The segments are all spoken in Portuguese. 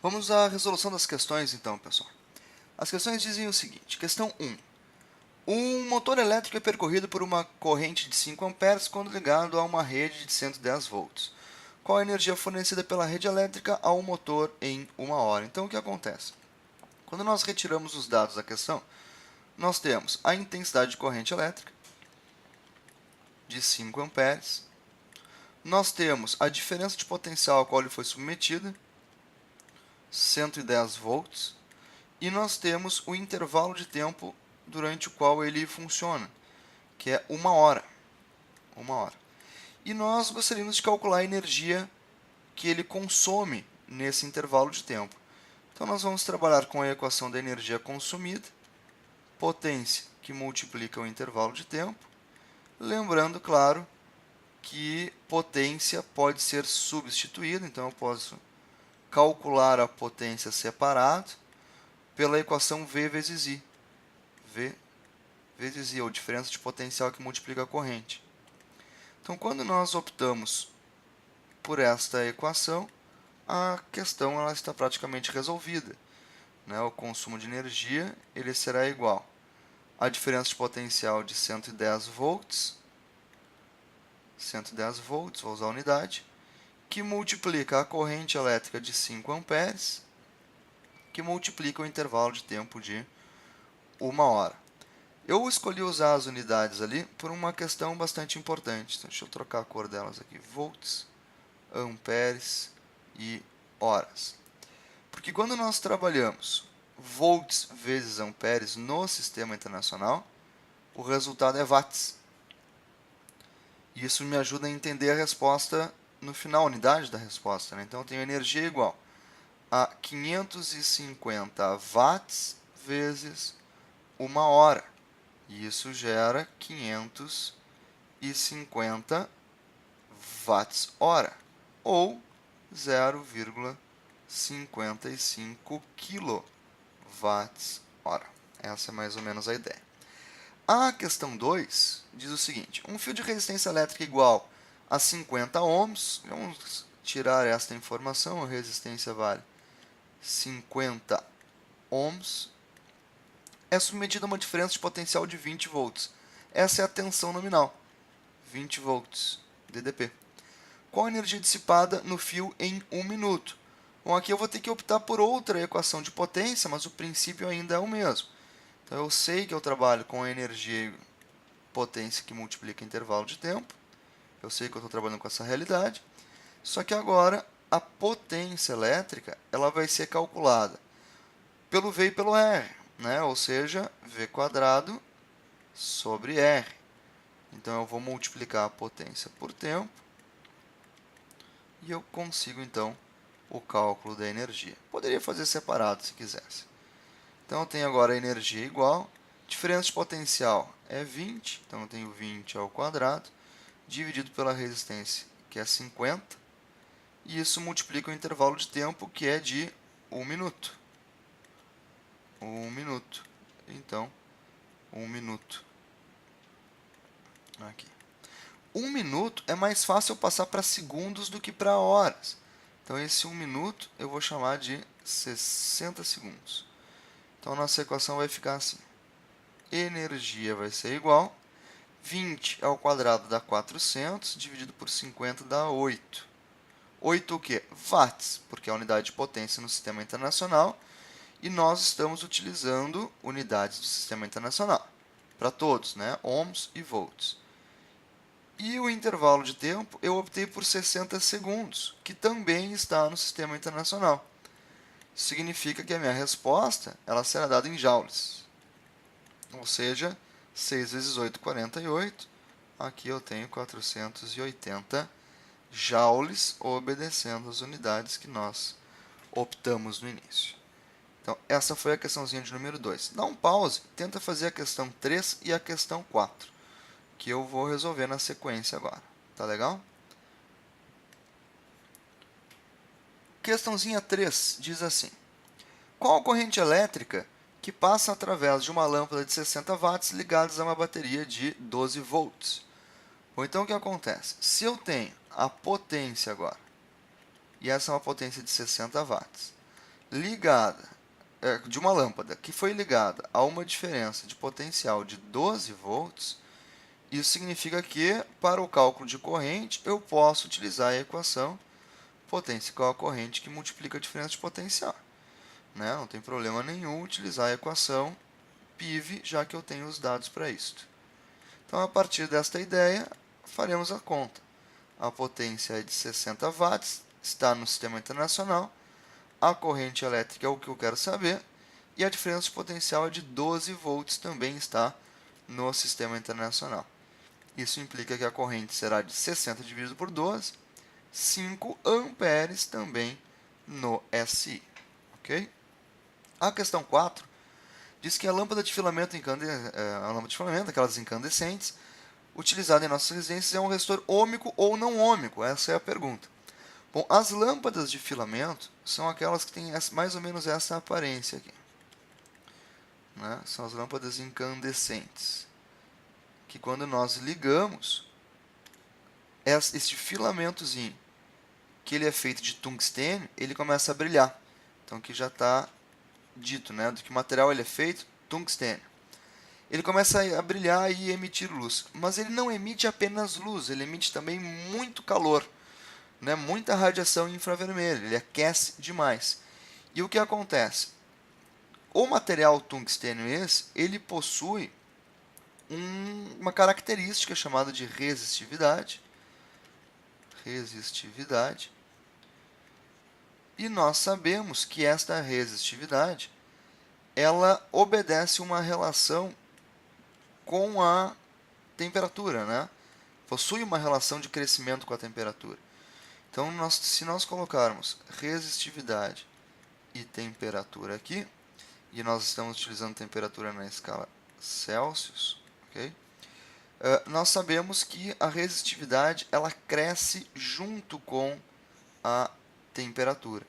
Vamos à resolução das questões, então, pessoal. As questões dizem o seguinte. Questão 1. Um motor elétrico é percorrido por uma corrente de 5 amperes quando ligado a uma rede de 110 volts. Qual a energia fornecida pela rede elétrica ao motor em 1 hora? Então, o que acontece? Quando nós retiramos os dados da questão, nós temos a intensidade de corrente elétrica de 5 amperes. Nós temos a diferença de potencial a qual ele foi submetida, 110 volts. E nós temos o intervalo de tempo durante o qual ele funciona, que é 1 hora. 1 hora. E nós gostaríamos de calcular a energia que ele consome nesse intervalo de tempo. Então, nós vamos trabalhar com a equação da energia consumida, potência que multiplica o intervalo de tempo. Lembrando, claro, que potência pode ser substituída, então eu posso calcular a potência separado pela equação V vezes I. V vezes I, ou diferença de potencial que multiplica a corrente. Então, quando nós optamos por esta equação, a questão ela está praticamente resolvida. O consumo de energia ele será igual à diferença de potencial de 110 volts, vou usar a unidade, que multiplica a corrente elétrica de 5 amperes, que multiplica o intervalo de tempo de 1 hora. Eu escolhi usar as unidades ali por uma questão bastante importante. Então, deixa eu trocar a cor delas aqui. Volts, amperes e horas. Porque quando nós trabalhamos volts vezes amperes no sistema internacional, o resultado é watts. E isso me ajuda a entender a resposta no final, a unidade da resposta. Então, eu tenho energia igual a 550 watts vezes 1 hora. E isso gera 550 watts-hora, ou 0,55 kWh. Essa é mais ou menos a ideia. A questão 2 diz o seguinte. Um fio de resistência elétrica igual a 50 ohms. Vamos tirar esta informação. A resistência vale 50 ohms. É submetido a uma diferença de potencial de 20 volts. Essa é a tensão nominal, 20 volts, DDP. Qual a energia dissipada no fio em 1 minuto? Bom, aqui eu vou ter que optar por outra equação de potência, mas o princípio ainda é o mesmo. Então, eu sei que eu trabalho com a energia e potência que multiplica intervalo de tempo. Eu sei que eu estou trabalhando com essa realidade. Só que agora, a potência elétrica ela vai ser calculada pelo V e pelo R. Ou seja, V quadrado sobre R. Então, eu vou multiplicar a potência por tempo e eu consigo, então, o cálculo da energia. Poderia fazer separado se quisesse. Então, eu tenho agora a energia igual, diferença de potencial é 20, então eu tenho 20 ao quadrado, dividido pela resistência, que é 50, e isso multiplica o intervalo de tempo, que é de 1 minuto. 1 minuto. Então, 1 minuto. Aqui. 1 minuto é mais fácil passar para segundos do que para horas. Então, esse 1 minuto eu vou chamar de 60 segundos. Então, a nossa equação vai ficar assim. Energia vai ser igual. 20 ao quadrado dá 400, dividido por 50 dá 8. 8 o quê? Watts, porque é a unidade de potência no sistema internacional. E nós estamos utilizando unidades do sistema internacional. Para todos, ohms e volts. E o intervalo de tempo eu optei por 60 segundos, que também está no sistema internacional. Isso significa que a minha resposta ela será dada em joules. Ou seja, 6 vezes 8, 48. Aqui eu tenho 480 joules, obedecendo as unidades que nós optamos no início. Então, essa foi a questãozinha de número 2. Dá um pause, tenta fazer a questão 3 e a questão 4, que eu vou resolver na sequência agora. Tá legal? Questãozinha 3 diz assim. Qual a corrente elétrica que passa através de uma lâmpada de 60 watts ligadas a uma bateria de 12 volts? Bom, então o que acontece? Se eu tenho a potência agora, e essa é uma potência de 60 watts, ligada, de uma lâmpada que foi ligada a uma diferença de potencial de 12 volts, isso significa que, para o cálculo de corrente, eu posso utilizar a equação potência igual a corrente que multiplica a diferença de potencial. Né? Não tem problema nenhum utilizar a equação PIV, já que eu tenho os dados para isto. Então, a partir desta ideia, faremos a conta. A potência é de 60 watts, está no sistema internacional, a corrente elétrica é o que eu quero saber, e a diferença de potencial é de 12 volts, também está no sistema internacional. Isso implica que a corrente será de 60 dividido por 12, 5 amperes também no SI. Ok? A questão 4 diz que a lâmpada de filamento, aquelas incandescentes, utilizada em nossas residências, é um resistor ôhmico ou não ôhmico? Essa é a pergunta. Bom, as lâmpadas de filamento são aquelas que têm mais ou menos essa aparência aqui. Né? São as lâmpadas incandescentes. Que quando nós ligamos, este filamentozinho, que ele é feito de tungstênio, ele começa a brilhar. Então aqui já está dito, né, do que material ele é feito, tungstênio. Ele começa a brilhar e emitir luz, mas ele não emite apenas luz, ele emite também muito calor, né, muita radiação infravermelha, ele aquece demais. E o que acontece? O material tungstênio ele possui uma característica chamada de resistividade. E nós sabemos que esta resistividade ela obedece uma relação com a temperatura, né? Possui uma relação de crescimento com a temperatura. Então, se nós colocarmos resistividade e temperatura aqui, e nós estamos utilizando temperatura na escala Celsius, ok? Nós sabemos que a resistividade ela cresce junto com a temperatura.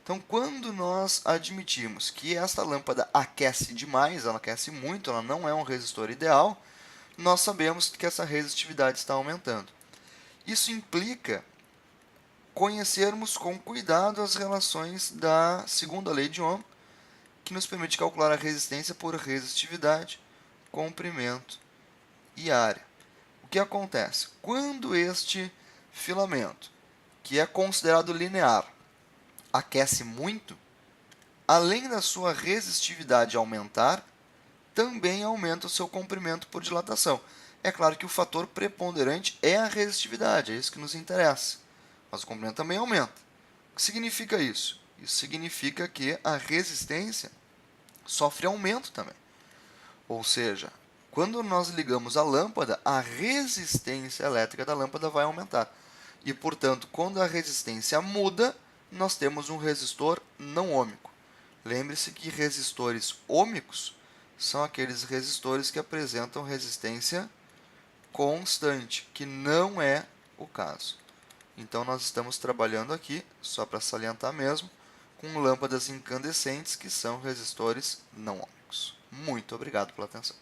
Então, quando nós admitimos que esta lâmpada aquece demais, ela aquece muito, ela não é um resistor ideal, nós sabemos que essa resistividade está aumentando. Isso implica conhecermos com cuidado as relações da segunda lei de Ohm, que nos permite calcular a resistência por resistividade, comprimento e área. O que acontece? Quando este filamento, que é considerado linear, aquece muito, além da sua resistividade aumentar, também aumenta o seu comprimento por dilatação. É claro que o fator preponderante é a resistividade, é isso que nos interessa. Mas o comprimento também aumenta. O que significa isso? Isso significa que a resistência sofre aumento também. Ou seja, quando nós ligamos a lâmpada, a resistência elétrica da lâmpada vai aumentar. E, portanto, quando a resistência muda, nós temos um resistor não ôhmico. Lembre-se que resistores ôhmicos são aqueles resistores que apresentam resistência constante, que não é o caso. Então, nós estamos trabalhando aqui, só para salientar mesmo, com lâmpadas incandescentes, que são resistores não ôhmicos. Muito obrigado pela atenção.